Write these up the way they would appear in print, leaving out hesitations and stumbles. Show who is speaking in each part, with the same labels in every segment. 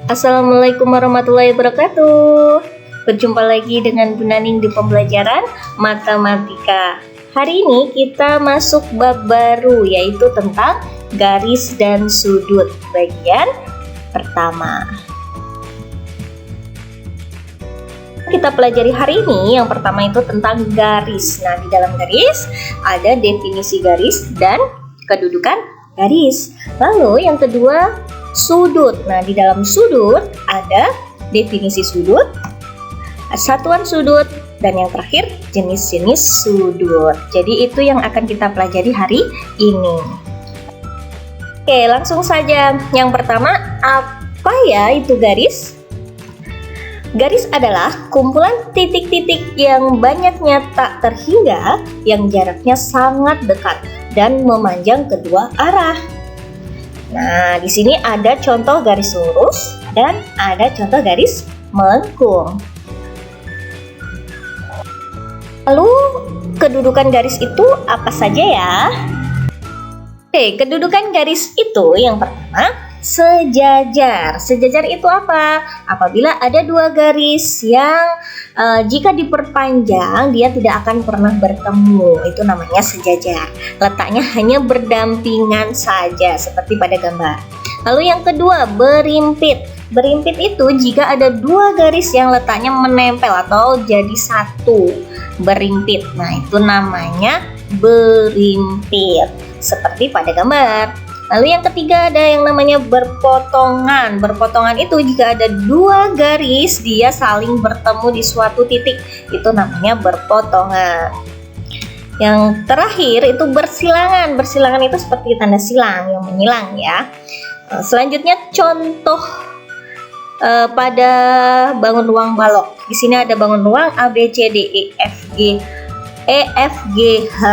Speaker 1: Assalamualaikum warahmatullahi wabarakatuh. Berjumpa lagi dengan Bu Naning di pembelajaran matematika. Hari ini kita masuk bab baru, yaitu tentang garis dan sudut, bagian pertama. Kita pelajari hari ini yang pertama itu tentang garis. Nah, di dalam garis ada definisi garis dan kedudukan garis. Lalu yang kedua, sudut. Nah, di dalam sudut ada definisi sudut, satuan sudut, dan yang terakhir jenis-jenis sudut. Jadi itu yang akan kita pelajari hari ini. Oke, langsung saja. Yang pertama, apa ya itu garis? Garis adalah kumpulan titik-titik yang banyaknya tak terhingga, yang jaraknya sangat dekat dan memanjang kedua arah. Nah, di sini ada contoh garis lurus dan ada contoh garis melengkung. Lalu, kedudukan garis itu apa saja ya? Oke, kedudukan garis itu yang pertama, sejajar. Sejajar itu apa? Apabila ada dua garis yang jika diperpanjang dia tidak akan pernah bertemu, itu namanya sejajar. Letaknya hanya berdampingan saja seperti pada gambar. Lalu yang kedua, berimpit. Berimpit itu jika ada dua garis yang letaknya menempel atau jadi satu, berimpit. Nah, itu namanya berimpit seperti pada gambar. Lalu yang ketiga ada yang namanya berpotongan. Berpotongan itu jika ada dua garis dia saling bertemu di suatu titik, itu namanya berpotongan. Yang terakhir itu bersilangan. Bersilangan itu seperti tanda silang yang menyilang ya. Selanjutnya contoh pada bangun ruang balok. Di sini ada bangun ruang A, B, C, D, E, F, G, H.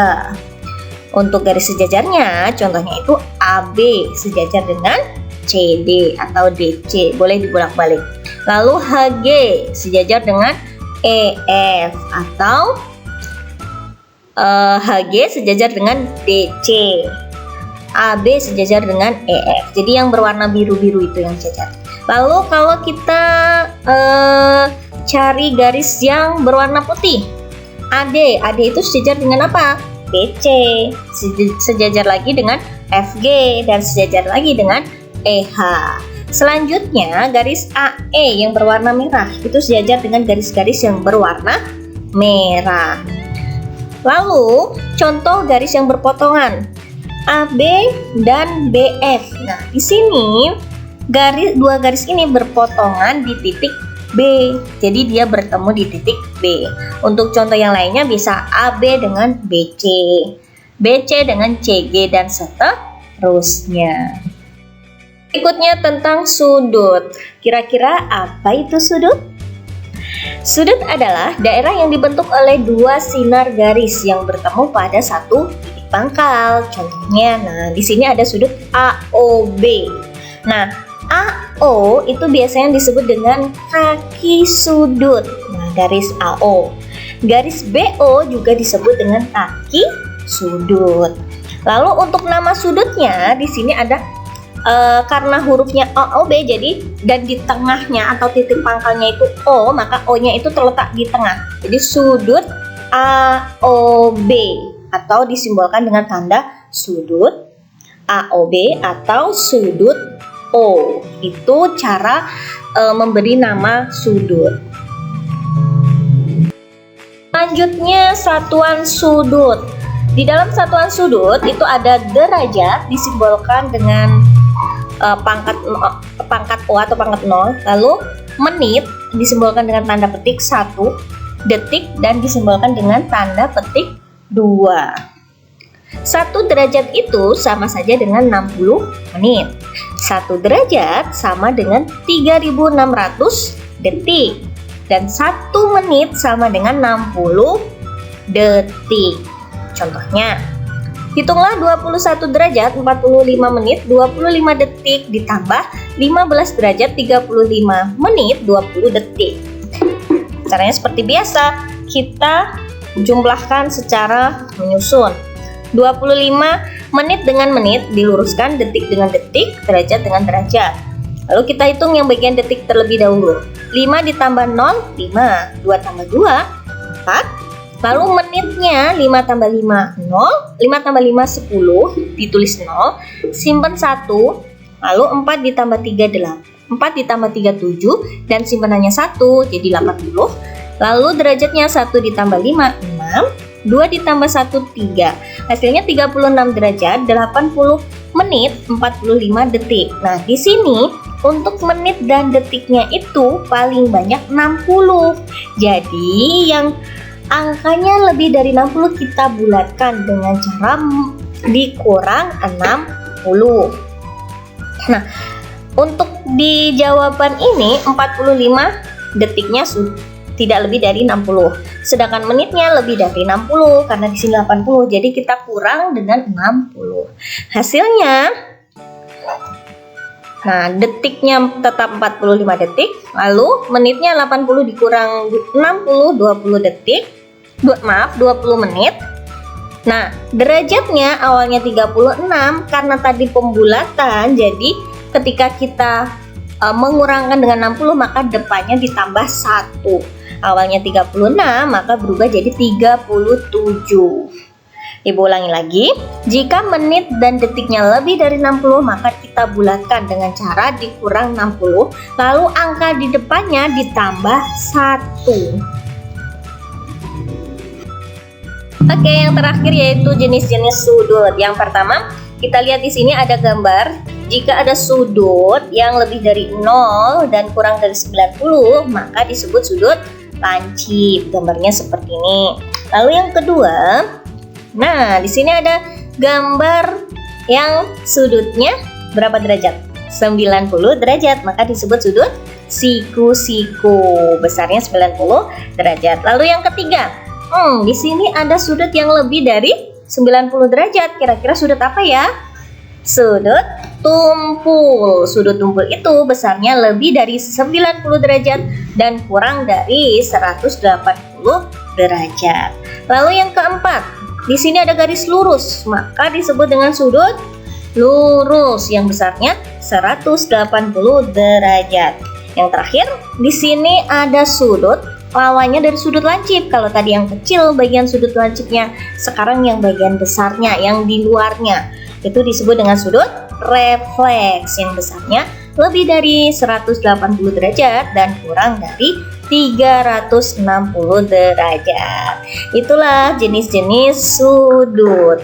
Speaker 1: Untuk garis sejajarnya, contohnya itu AB sejajar dengan CD atau DC, boleh dibolak-balik. Lalu HG sejajar dengan EF atau HG sejajar dengan DC. AB sejajar dengan EF. Jadi yang berwarna biru-biru itu yang sejajar. Lalu kalau kita cari garis yang berwarna putih, AD itu sejajar dengan apa? BC, sejajar lagi dengan FG, dan sejajar lagi dengan EH. Selanjutnya garis AE yang berwarna merah itu sejajar dengan garis-garis yang berwarna merah. Lalu contoh garis yang berpotongan AB dan BF. Nah, di sini dua garis ini berpotongan di titik B, jadi dia bertemu di titik B. Untuk contoh yang lainnya bisa AB dengan BC, BC dengan CG, dan seterusnya. Berikutnya tentang sudut. Kira-kira apa itu sudut? Sudut adalah daerah yang dibentuk oleh dua sinar garis yang bertemu pada satu titik pangkal. Contohnya, nah di sini ada sudut AOB. Nah, AO itu biasanya disebut dengan kaki sudut. Nah, garis AO. Garis BO juga disebut dengan kaki sudut. Lalu untuk nama sudutnya di sini ada karena hurufnya AOB jadi dan di tengahnya atau titik pangkalnya itu O, maka O-nya itu terletak di tengah. Jadi sudut AOB atau disimbolkan dengan tanda sudut AOB atau sudut O. Itu cara memberi nama sudut. Selanjutnya satuan sudut. Di dalam satuan sudut itu ada derajat disimbolkan dengan pangkat O atau pangkat 0. Lalu menit disimbolkan dengan tanda petik 1, detik dan disimbolkan dengan tanda petik 2. 1 derajat itu sama saja dengan 60 menit. 1 derajat sama dengan 3600 detik. Dan 1 menit sama dengan 60 detik. Contohnya, hitunglah 21 derajat 45 menit 25 detik ditambah 15 derajat 35 menit 20 detik. Caranya seperti biasa, kita jumlahkan secara menyusun. 25 menit dengan menit diluruskan, detik dengan detik, derajat dengan derajat. Lalu kita hitung yang bagian detik terlebih dahulu. 5 ditambah 0, 5. 2 tambah 2, 4. Lalu menitnya 5 tambah 5, 0. 5 tambah 5, 10. Ditulis 0. Simpan 1. Lalu 4 ditambah 3, 8. 4 ditambah 3, 7. Dan simpanannya 1, jadi 80. Lalu derajatnya 1 ditambah 5, 6. 2 ditambah 1, 3. Hasilnya 36 derajat, 80 menit, 45 detik. Nah, di sini untuk menit dan detiknya itu paling banyak 60. Jadi yang angkanya lebih dari 60 kita bulatkan dengan cara dikurang 60. Nah, untuk di jawaban ini 45 detiknya tidak lebih dari 60. Sedangkan menitnya lebih dari 60 karena di sini 80. Jadi kita kurang dengan 60. Hasilnya, nah, detiknya tetap 45 detik, lalu menitnya 80 dikurang 60, 20 detik. 20 menit. Nah, derajatnya awalnya 36 karena tadi pembulatan, jadi ketika kita mengurangkan dengan 60 maka depannya ditambah 1. Awalnya 36 maka berubah jadi 37. Ibu ulangi lagi, jika menit dan detiknya lebih dari 60 maka kita bulatkan dengan cara dikurang 60, lalu angka di depannya ditambah 1. Oke, yang terakhir yaitu jenis-jenis sudut. Yang pertama, kita lihat di sini ada gambar. Jika ada sudut yang lebih dari 0 dan kurang dari 90, maka disebut sudut lancip. Gambarnya seperti ini. Lalu yang kedua, nah, di sini ada gambar yang sudutnya berapa derajat? 90 derajat, maka disebut sudut siku-siku. Besarnya 90 derajat. Lalu yang ketiga, di sini ada sudut yang lebih dari 90 derajat. Kira-kira sudut apa ya? Sudut tumpul. Sudut tumpul itu besarnya lebih dari 90 derajat dan kurang dari 180 derajat. Lalu yang keempat, di sini ada garis lurus, maka disebut dengan sudut lurus yang besarnya 180 derajat. Yang terakhir, di sini ada sudut lawannya dari sudut lancip. Kalau tadi yang kecil bagian sudut lancipnya, sekarang yang bagian besarnya, yang di luarnya, itu disebut dengan sudut refleks yang besarnya lebih dari 180 derajat dan kurang dari 360 derajat. Itulah jenis-jenis sudut.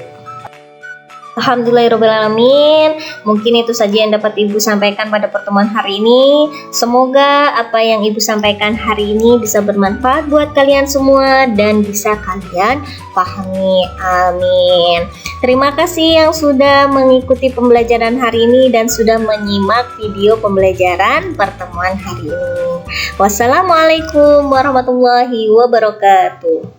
Speaker 1: Alhamdulillahirrahmanirrahim. Mungkin itu saja yang dapat Ibu sampaikan pada pertemuan hari ini. Semoga apa yang Ibu sampaikan hari ini bisa bermanfaat buat kalian semua dan bisa kalian pahami. Amin. Terima kasih yang sudah mengikuti pembelajaran hari ini dan sudah menyimak video pembelajaran pertemuan hari ini. Wassalamualaikum warahmatullahi wabarakatuh.